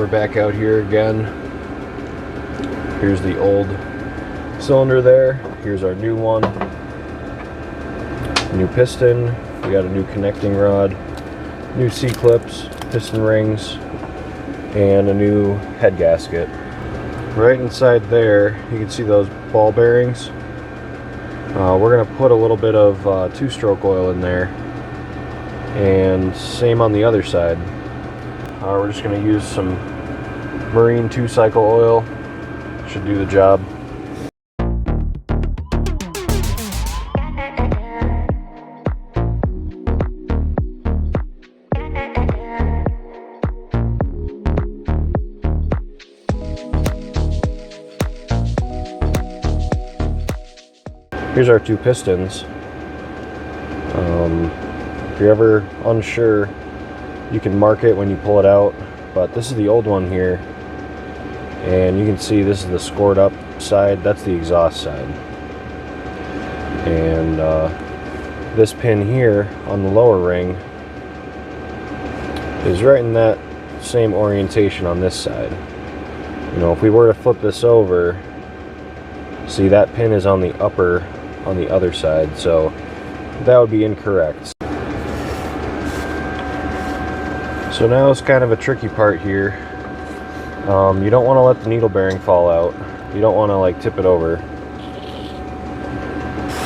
We're back out here again. Here's the old cylinder there. Here's our new one. New piston. We got a new connecting rod, new C-clips, piston rings, and a new head gasket. Right inside there, you can see those ball bearings. We're going to put a little bit of two-stroke oil in there, and same on the other side. We're just going to use some marine 2-cycle oil. Should do the job. Here's our two pistons. If you're ever unsure, you can mark it when you pull it out, but this is the old one here, and you can see this is the scored up side. That's the exhaust side, and this pin here on the lower ring is right in that same orientation on this side. You know, if we were to flip this over, see that pin is on the upper on the other side, so that would be incorrect. So now it's kind of a tricky part here. You don't want to let the needle bearing fall out. You don't want to like tip it over.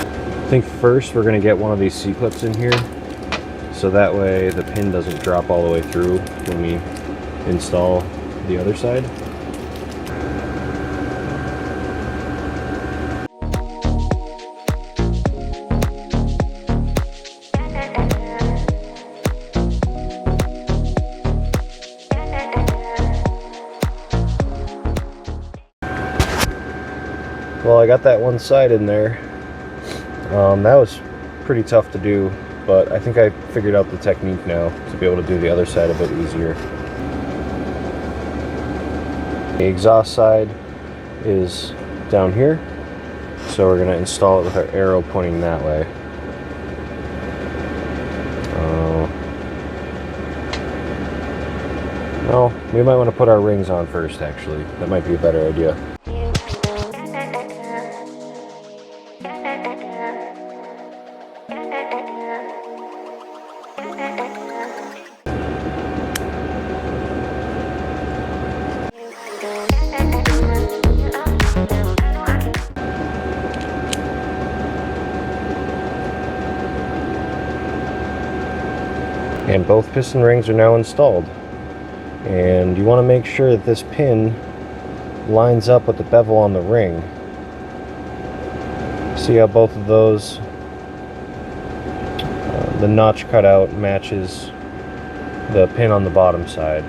I think first we're going to get one of these C-clips in here, so that way the pin doesn't drop all the way through when we install the other side. Well, I got that one side in there. That was pretty tough to do, but I think I figured out the technique now to be able to do the other side a bit easier. The exhaust side is down here, so we're going to install it with our arrow pointing that way. No, we might want to put our rings on first, actually. That might be a better idea. And both piston rings are now installed. And you want to make sure that this pin lines up with the bevel on the ring. See how both of those, the notch cutout matches the pin on the bottom side.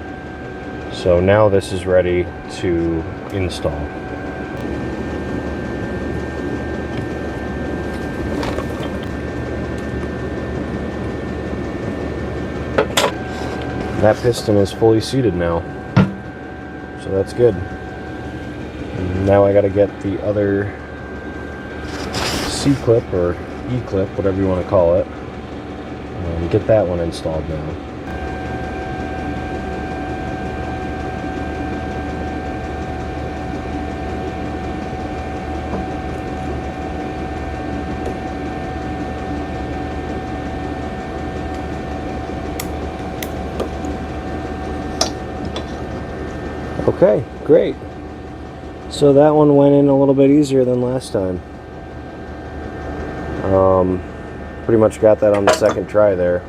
So now this is ready to install. That piston is fully seated now, so that's good. And now I got to get the other C-clip or E-clip, whatever you want to call it, and get that one installed now. Okay, great. So that one went in a little bit easier than last time. Pretty much got that on the second try there.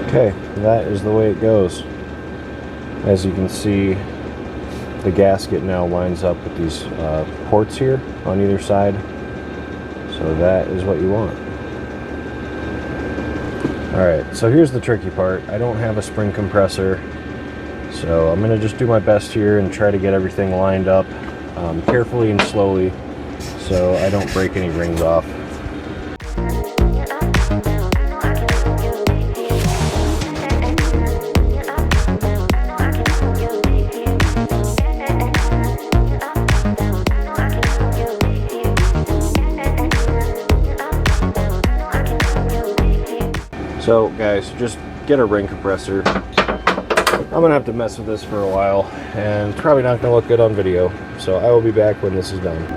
Okay, that is the way it goes. As you can see, the gasket now lines up with these ports here on either side. So that is what you want. Alright, so here's the tricky part. I don't have a spring compressor, so I'm going to just do my best here and try to get everything lined up carefully and slowly so I don't break any rings off. So guys, just get a ring compressor. I'm gonna have to mess with this for a while, and it's probably not gonna look good on video, so I will be back when this is done.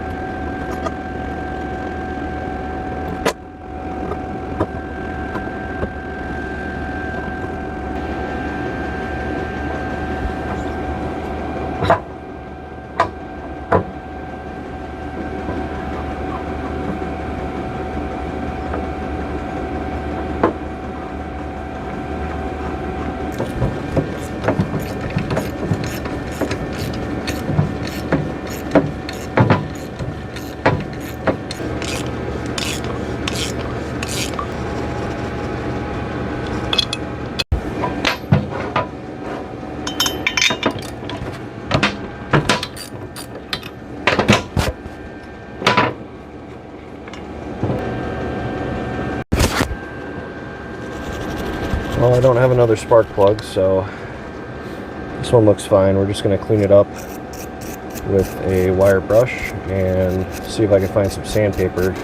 Well, I don't have another spark plug, so this one looks fine. We're just going to clean it up with a wire brush and see if I can find some sandpaper.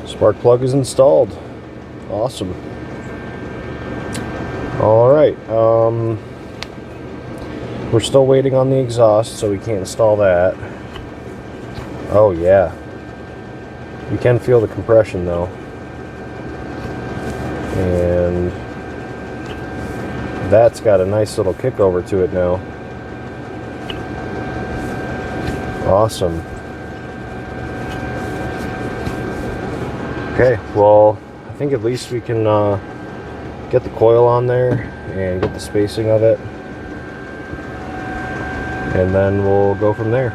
Spark plug is installed. Awesome. Alright, we're still waiting on the exhaust, so we can't install that. Oh yeah, you can feel the compression though, and that's got a nice little kick over to it now. Awesome. Okay, well, I think at least we can get the coil on there and get the spacing of it, and then we'll go from there.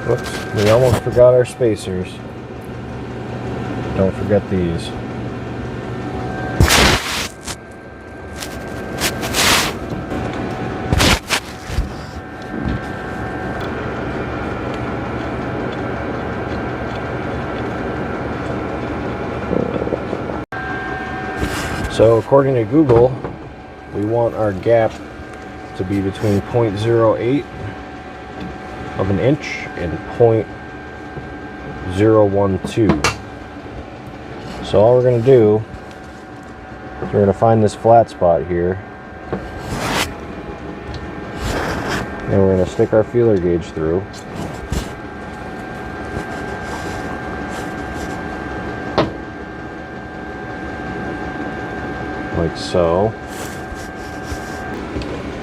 Whoops, we almost forgot our spacers. Don't forget these. So according to Google, we want our gap to be between 0.08 of an inch and 0.012. So all we're going to do is we're going to find this flat spot here, and we're going to stick our feeler gauge through. Like so.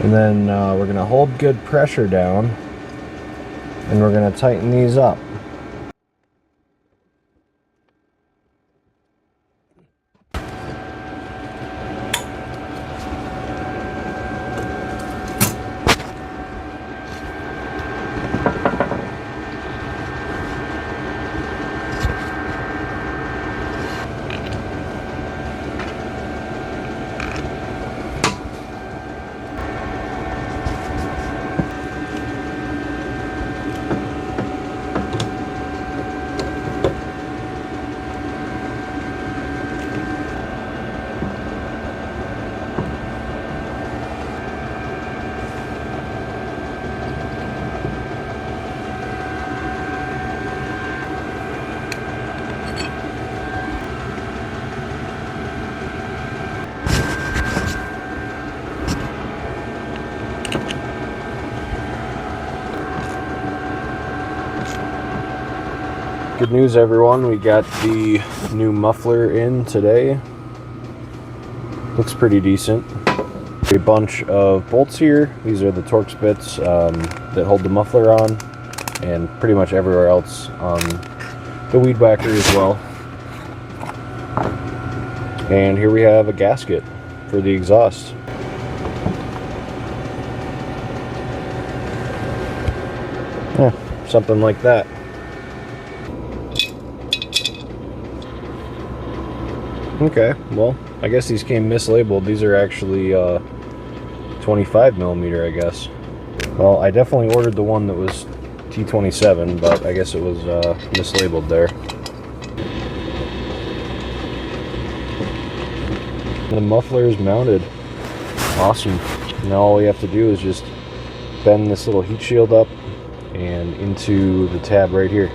And then we're going to hold good pressure down, and we're going to tighten these up. Good news, everyone. We got the new muffler in today. Looks pretty decent. A bunch of bolts here. These are the Torx bits that hold the muffler on, and pretty much everywhere else on the weed whacker as well. And here we have a gasket for the exhaust. Yeah, something like that. Okay, well, I guess these came mislabeled. These are actually 25 millimeter, I guess. Well, I definitely ordered the one that was T27, but I guess it was mislabeled there. The muffler is mounted. Awesome. Now all we have to do is just bend this little heat shield up and into the tab right here.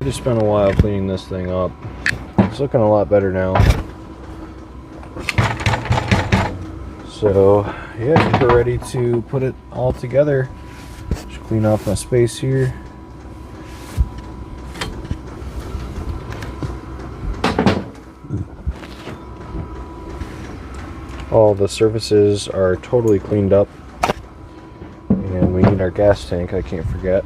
I just spent a while cleaning this thing up. It's looking a lot better now. So yeah, I think we're ready to put it all together. Just clean off my space here. All the surfaces are totally cleaned up, and we need our gas tank, I can't forget.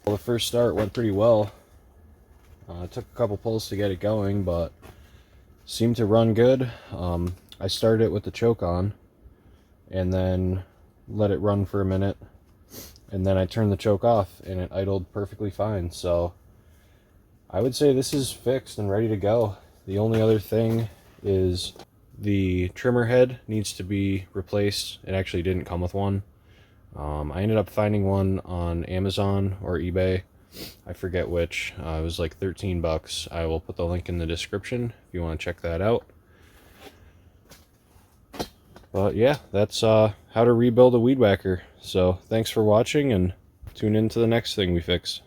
Well, the first start went pretty well. It took a couple pulls to get it going, but seemed to run good. I started it with the choke on and then let it run for a minute, and then I turned the choke off and it idled perfectly fine. So I would say this is fixed and ready to go. The only other thing is the trimmer head needs to be replaced. It actually didn't come with one. I ended up finding one on Amazon or eBay. I forget which. It was like 13 bucks. I will put the link in the description if you want to check that out. But yeah, that's how to rebuild a weed whacker. So thanks for watching, and tune in to the next thing we fix.